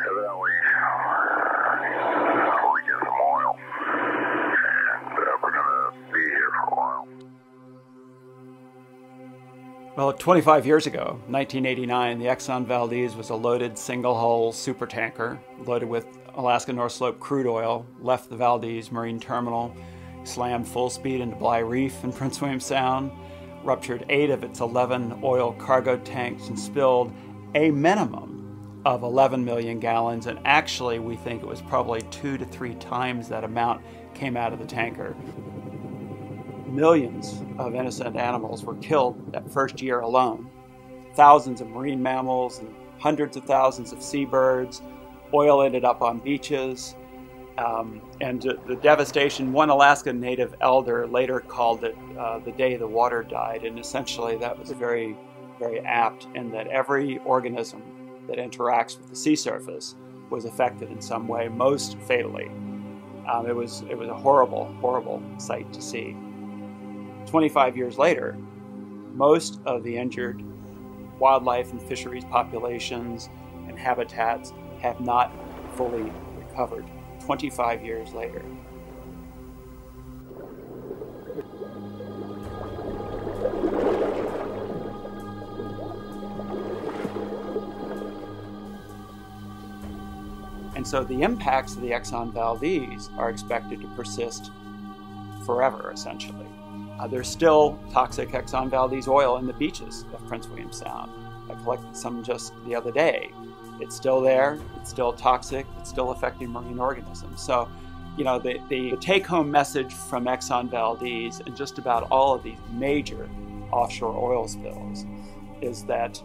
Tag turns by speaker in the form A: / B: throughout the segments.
A: evidently we get some oil, and we're going to be here for a while.
B: Well, 25 years ago, 1989, the Exxon Valdez was a loaded single-hull supertanker loaded with Alaska North Slope crude oil, left the Valdez Marine Terminal, slammed full speed into Bligh Reef in Prince William Sound, ruptured 8 of its 11 oil cargo tanks, and spilled a minimum of 11 million gallons. And actually, we think it was probably 2 to 3 times that amount came out of the tanker. Millions of innocent animals were killed that first year alone. Thousands of marine mammals and hundreds of thousands of seabirds. Oil ended up on beaches. And the devastation, one Alaska Native elder later called it the day the water died. And essentially that was very, very apt in that every organism that interacts with the sea surface was affected in some way, most fatally. It was a horrible, horrible sight to see. 25 years later, most of the injured wildlife and fisheries populations and habitats have not fully recovered. 25 years later. And so the impacts of the Exxon Valdez are expected to persist forever, essentially. There's still toxic Exxon Valdez oil in the beaches of Prince William Sound. I collected some just the other day. It's still there, it's still toxic, it's still affecting marine organisms. So, you know, the take-home message from Exxon Valdez and just about all of these major offshore oil spills is that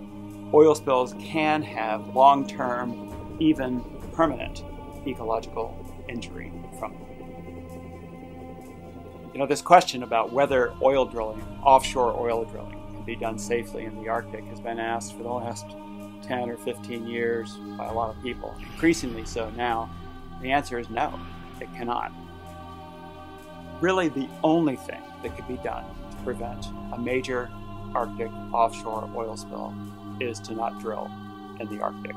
B: oil spills can have long-term, even permanent ecological injury from them. You know, this question about whether oil drilling, offshore oil drilling, can be done safely in the Arctic has been asked for the last 10 or 15 years by a lot of people, increasingly so now. The answer is no, it cannot. Really, the only thing that could be done to prevent a major Arctic offshore oil spill is to not drill in the Arctic.